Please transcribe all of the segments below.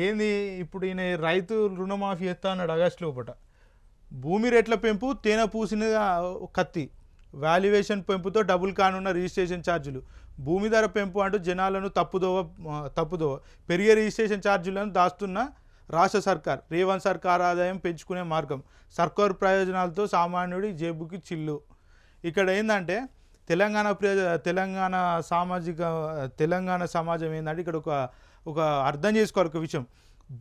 ఏంది ఇప్పుడు ఈయన రైతు రుణమాఫీ చేస్తా అన్నాడు ఆగస్టు లోపట. భూమి రేట్ల పెంపు తేనె పూసిన కత్తి, వాల్యుయేషన్ పెంపుతో డబుల్ కానున్న రిజిస్ట్రేషన్ ఛార్జీలు, భూమి ధర పెంపు అంటూ జనాలను తప్పుదోవ పెరిగే రిజిస్ట్రేషన్ ఛార్జీలను దాస్తున్న రాష్ట్ర సర్కార్, రేవంత్ సర్కార్ ఆదాయం పెంచుకునే మార్గం, సర్కారు ప్రయోజనాలతో సామాన్యుడి జేబుకి చిల్లు. ఇక్కడ ఏంటంటే తెలంగాణ సమాజం ఏంటంటే ఇక్కడ ఒక అర్థం చేసుకోవాలి ఒక విషయం.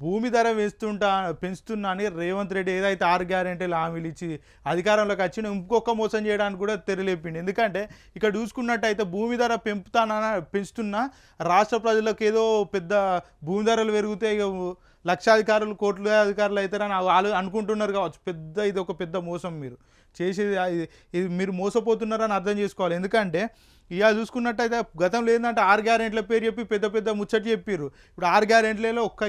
భూమి ధర పెంచుతున్నా అని రేవంత్ రెడ్డి ఏదైతే 6 గ్యారెంటీలు హామీలు ఇచ్చి అధికారంలోకి వచ్చిన ఇంకొక మోసం చేయడానికి కూడా తెరలేపిండి. ఎందుకంటే ఇక్కడ చూసుకున్నట్టయితే భూమి ధర పెంచుతున్నా రాష్ట్ర ప్రజలకు ఏదో పెద్ద భూమి ధరలు పెరిగితే ఇక లక్షాధికారులు కోట్ల అధికారులు అవుతారని వాళ్ళు అనుకుంటున్నారు కావచ్చు. ఇది ఒక పెద్ద మోసం మీరు చేసేది. ఇది మీరు మోసపోతున్నారని అర్థం చేసుకోవాలి. ఎందుకంటే ఇక చూసుకున్నట్టయితే గతంలో ఏంటంటే 6 గ్యారెంటీల పేరు చెప్పి పెద్ద ముచ్చటి చెప్పారు. ఇప్పుడు 6 గ్యారెంటీలలో ఒక్క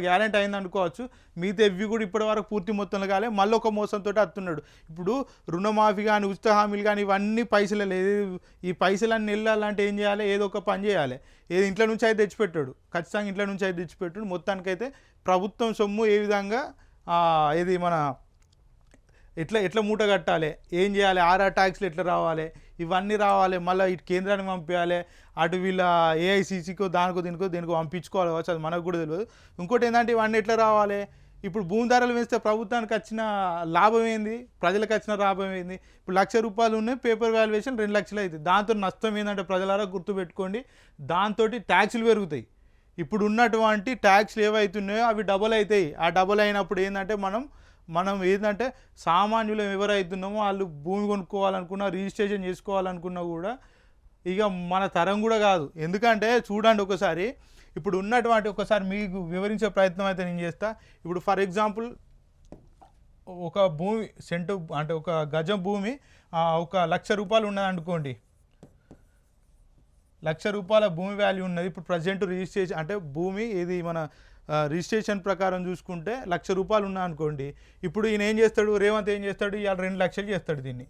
గ్యారెంటీ అయింది అనుకోవచ్చు. మిగతా ఇవి కూడా ఇప్పటివరకు పూర్తి మొత్తంలో కాలే, మళ్ళీ ఒక మోసంతో వస్తున్నాడు. ఇప్పుడు రుణమాఫీ కానీ ఉచిత హామీలు కానీ ఇవన్నీ పైసలు లేదు. ఈ పైసలన్నీ వెళ్ళాలంటే ఏం చేయాలి? ఏదో ఒక పని చేయాలి. ఏది ఇంట్లో నుంచి అయితే తెచ్చిపెట్టాడు, ఖచ్చితంగా ఇంట్లో నుంచి అయితే తెచ్చిపెట్టాడు. మొత్తానికైతే ప్రభుత్వం సొమ్ము ఏ విధంగా ఏది మన ఎట్లా మూట కట్టాలి, ఏం చేయాలి, ఆర్ఆర్ ట్యాక్స్లు ఎట్లా రావాలి, ఇవన్నీ రావాలి. మళ్ళీ ఇటు కేంద్రానికి పంపించాలి, అటు వీళ్ళ ఏఐసీసీకో దేనికో పంపించుకోవాలి కావచ్చు, అది మనకు కూడా తెలియదు. ఇంకోటి ఏంటంటే ఇవన్నీ ఎట్లా రావాలి? ఇప్పుడు భూమి ధరలు వేస్తే ప్రభుత్వానికి వచ్చిన లాభం ఏంది, ప్రజలకు వచ్చిన లాభం ఏంది? ఇప్పుడు ₹1,00,000 ఉన్నాయి, పేపర్ వాల్యుయేషన్ 2 లక్షలు అవుతుంది. దాంతో నష్టం ఏంటంటే ప్రజలారా గుర్తుపెట్టుకోండి, దాంతో ట్యాక్సులు పెరుగుతాయి. ఇప్పుడు ఉన్నటువంటి ట్యాక్స్లు ఏవైతున్నాయో అవి డబల్ అవుతాయి. ఆ డబల్ అయినప్పుడు ఏంటంటే మనం ఏంటంటే సామాన్యులం ఎవరైతున్నామో వాళ్ళు భూమి కొనుక్కోవాలనుకున్నా, రిజిస్ట్రేషన్ చేసుకోవాలనుకున్నా కూడా ఇక మన తరం కూడా కాదు. ఎందుకంటే చూడండి ఒకసారి, ఇప్పుడు ఉన్నటువంటి ఒకసారి మీకు వివరించే ప్రయత్నం అయితే నేను చేస్తా. ఇప్పుడు ఫర్ ఎగ్జాంపుల్ ఒక భూమి అంటే ఒక గజం భూమి ₹1,00,000 ఉన్నది అనుకోండి. ₹1,00,000 భూమి వాల్యూ ఉన్నది. ఇప్పుడు ప్రజెంట్ రిజిస్ట్రేషన్ అంటే భూమి ఏది మన రిజిస్ట్రేషన్ ప్రకారం చూసుకుంటే ₹1,00,000 ఉన్నా అనుకోండి. ఇప్పుడు ఈయన ఏం చేస్తాడు, రేవంత్ ఏం చేస్తాడు, ఇవాళ 2 లక్షలు చేస్తాడు. దీన్ని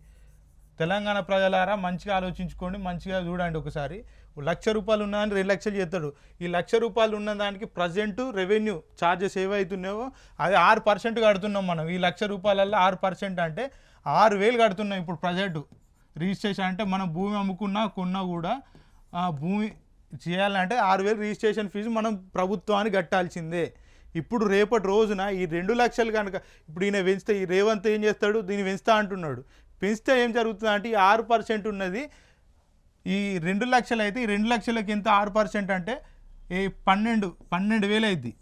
తెలంగాణ ప్రజలారా మంచిగా ఆలోచించుకోండి, మంచిగా చూడండి ఒకసారి. ₹1,00,000 ఉన్నదని 2 లక్షలు చేస్తాడు. ఈ ₹1,00,000 ఉన్న దానికి ప్రజెంట్ రెవెన్యూ ఛార్జెస్ ఏవైతున్నాయో అది 6% కడుతున్నాం మనం. ఈ ₹1,00,000 6% అంటే 6,000 కడుతున్నాం ఇప్పుడు ప్రజెంట్ రిజిస్ట్రేషన్. అంటే మనం భూమి కొన్నా కూడా భూమి చేయాలంటే 6,000 రిజిస్ట్రేషన్ ఫీజు మనం ప్రభుత్వానికి కట్టాల్సిందే. ఇప్పుడు రేపటి రోజున ఈ 2 లక్షలు కనుక ఇప్పుడు ఈయన పెంచితే, ఈ రేవంత్ ఏం చేస్తాడు, దీన్ని పెంచుతా అంటున్నాడు. పెంచితే ఏం జరుగుతుంది అంటే ఈ 6% ఉన్నది ఈ 2 లక్షలు అయితే, ఈ 2 లక్షలకి ఎంత 6% అంటే 12,000 అయింది.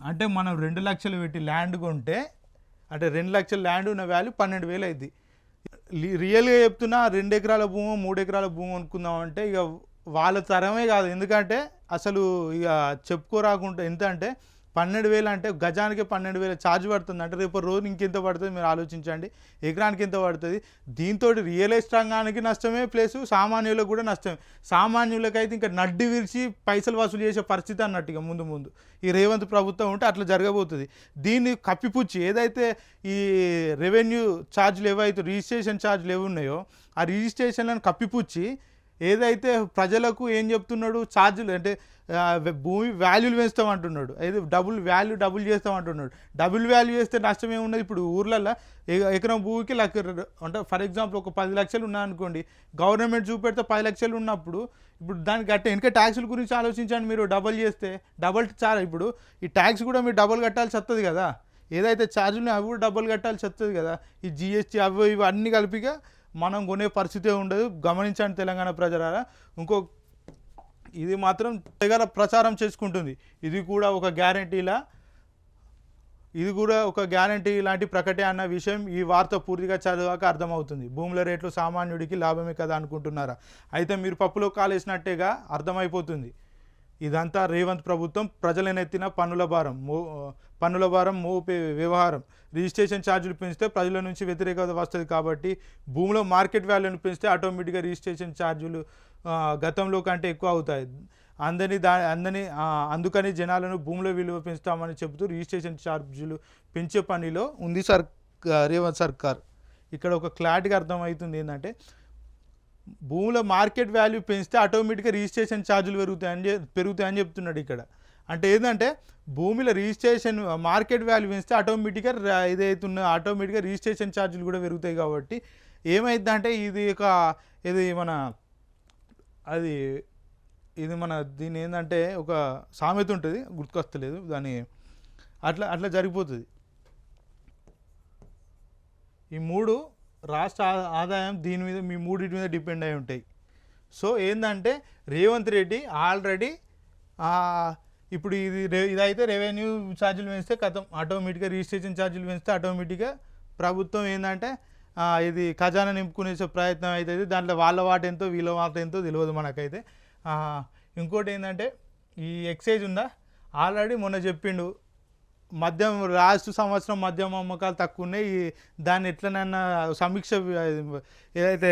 అంటే మనం 2 లక్షలు పెట్టి ల్యాండ్ కొంటే, అంటే 2 లక్షల ల్యాండ్ ఉన్న వాల్యూ 12,000 అయింది. రియల్గా చెప్తున్నా 2 ఎకరాల భూమి 3 ఎకరాల భూమి అనుకుందామంటే ఇక వాళ్ళ తరమే కాదు. ఎందుకంటే అసలు ఇక చెప్పుకోరాకుండా ఎంత అంటే 12,000 అంటే గజానికి 12,000 ఛార్జ్ పడుతుంది. అంటే రేపు రోజు ఇంకెంత పడుతుంది మీరు ఆలోచించండి, ఎకరానికి ఎంత పడుతుంది. దీంతో రియల్ ఎస్టేట్ రంగానికి నష్టమే, ప్లస్ సామాన్యులకు కూడా నష్టమే. సామాన్యులకైతే ఇంకా నడ్డి విరిచి పైసలు వసూలు చేసే పరిస్థితి అన్నట్టు ఇక ముందు ఈ రేవంత్ ప్రభుత్వం ఉంటే అట్లా జరగబోతుంది. దీన్ని కప్పిపుచ్చి ఏదైతే ఈ రెవెన్యూ ఛార్జీలు ఏవైతే రిజిస్ట్రేషన్ ఛార్జీలు ఏవి ఉన్నాయో ఆ రిజిస్ట్రేషన్లను కప్పిపుచ్చి ఏదైతే ప్రజలకు ఏం చెప్తున్నాడు, ఛార్జీలు అంటే భూమి వాల్యూలు పెంచుతామంటున్నాడు, అయితే డబుల్ చేస్తామంటున్నాడు. డబుల్ వాల్యూ చేస్తే నష్టం ఏమున్నది? ఇప్పుడు ఊర్లలో ఎకరం భూమికి అంటే ఫర్ ఎగ్జాంపుల్ ఒక 10 లక్షలు ఉన్నాయనుకోండి, గవర్నమెంట్ చూపెడితే 10 లక్షలు ఉన్నప్పుడు ఇప్పుడు దానికి వెనక ట్యాక్సుల గురించి ఆలోచించండి. మీరు ఇప్పుడు ఈ ట్యాక్స్ కూడా మీరు డబుల్ కట్టాల్సి వస్తుంది కదా. ఏదైతే ఛార్జీలు అవి కూడా డబుల్ కట్టాల్సి వస్తుంది కదా. ఈ జిఎస్టీ ఇవి అన్నీ కలిపిగా మనం కొనే పరిస్థితే ఉండదు. గమనించండి తెలంగాణ ప్రజలారా. ఇది మాత్రం తెగల ప్రచారం చేసుకుంటుంది. ఇది కూడా ఒక గ్యారంటీ లాంటి ప్రకటే అన్న విషయం ఈ వార్త పూర్తిగా చదివాక అర్థమవుతుంది. భూముల రేట్లు సామాన్యుడికి లాభమే కదా అనుకుంటున్నారా? అయితే మీరు పప్పులో కాలేసినట్టేగా అర్థమైపోతుంది. ఇదంతా రేవంత్ ప్రభుత్వం ప్రజలనెత్తిన పన్నుల భారం మోపే వ్యవహారం. రిజిస్ట్రేషన్ ఛార్జీలు పెంచితే ప్రజల నుంచి వ్యతిరేకత వస్తుంది కాబట్టి భూమిలో మార్కెట్ వాల్యూను పెంచితే ఆటోమేటిక్గా రిజిస్ట్రేషన్ ఛార్జీలు గతంలో కంటే ఎక్కువ అవుతాయి. అందుకని జనాలను భూముల విలువ పెంచుతామని చెబుతూ రిజిస్ట్రేషన్ ఛార్జీలు పెంచే పనిలో ఉంది రేవంత్ సర్కార్. ఇక్కడ ఒక క్లారిటీగా అర్థమవుతుంది ఏంటంటే భూముల మార్కెట్ వాల్యూ పెంచితే ఆటోమేటిక్గా రిజిస్ట్రేషన్ ఛార్జీలు పెరుగుతాయని చెప్తున్నాడు ఇక్కడ. అంటే ఏంటంటే భూమిలో రిజిస్ట్రేషన్ మార్కెట్ వాల్యూ పెంచితే ఆటోమేటిక్గా ఇదైతున్న ఆటోమేటిక్గా రిజిస్ట్రేషన్ ఛార్జీలు కూడా పెరుగుతాయి కాబట్టి ఏమైందంటే ఇది మన అది ఇది మన దీని ఏంటంటే ఒక సామెత ఉంటుంది గుర్తుకొస్తలేదు దాని అట్లా అట్లా జరిగిపోతుంది. ఈ మూడు రాష్ట్ర ఆదాయం దీని మీద మీ మూడింటి మీద డిపెండ్ అయి ఉంటాయి. సో ఏంటంటే రేవంత్ రెడ్డి ఆల్రెడీ ఇప్పుడు ఇదైతే రెవెన్యూ ఛార్జీలు పెంచితే కథం ఆటోమేటిక్గా రిజిస్ట్రేషన్ ఛార్జీలు పెంచితే ఆటోమేటిక్గా ప్రభుత్వం ఏంటంటే ఇది ఖజానా నింపుకునే ప్రయత్నం అవుతుంది. దాంట్లో వాళ్ళ వాట ఎంతో వీళ్ళ వాట ఎంతో తెలియదు మనకైతే. ఇంకోటి ఏంటంటే ఈ ఎక్సైజ్ ఉందా ఆల్రెడీ మొన్న చెప్పిండు మద్యం లాస్ట్ సంవత్సరం మద్యం అమ్మకాలు తక్కువ ఉన్నాయి, దాన్ని ఎట్లనన్నా ఏదైతే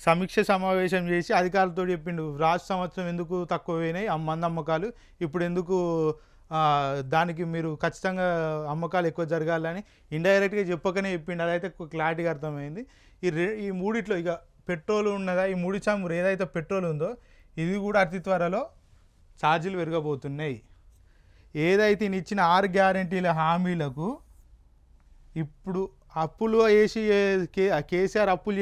సమీక్ష సమావేశం చేసి అధికారులతో చెప్పిండు లాస్ట్ సంవత్సరం ఎందుకు తక్కువ పోయినాయి మందు అమ్మకాలు, ఇప్పుడు ఎందుకు దానికి మీరు ఖచ్చితంగా అమ్మకాలు ఎక్కువ జరగాలని ఇండైరెక్ట్గా చెప్పకనే చెప్పిండు. అదైతే క్లారిటీగా అర్థమైంది. ఈ మూడిట్లో ఇక పెట్రోల్ ఉన్నదా, ఈ మూడి చామురు ఏదైతే పెట్రోల్ ఉందో ఇది కూడా అతి త్వరలో ఛార్జీలు పెరగబోతున్నాయి. ఏదైతే ఇచ్చిన 6 గ్యారెంటీల హామీలకు ఇప్పుడు అప్పులు వేసి కేసీఆర్ అప్పులు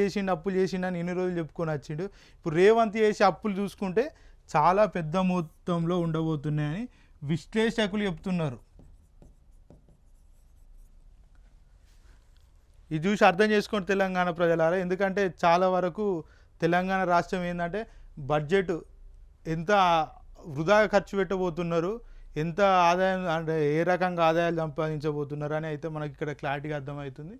చేసిండని ఇన్ని రోజులు చెప్పుకొని వచ్చిండు. ఇప్పుడు రేవంత్ చేసి అప్పులు చూసుకుంటే చాలా పెద్ద మొత్తంలో ఉండబోతున్నాయని విశ్లేషకులు చెప్తున్నారు. ఇది చూసి అర్థం చేసుకోండి తెలంగాణ ప్రజలారా. ఎందుకంటే చాలా వరకు తెలంగాణ రాష్ట్రం ఏంటంటే బడ్జెట్ ఎంత వృధాగా ఖర్చు పెట్టబోతున్నారు, ఎంత ఆదాయం అంటే ఏ రకంగా ఆదాయాలు సంపాదించబోతున్నారు అని అయితే మనకి ఇక్కడ క్లారిటీగా అర్థమవుతుంది.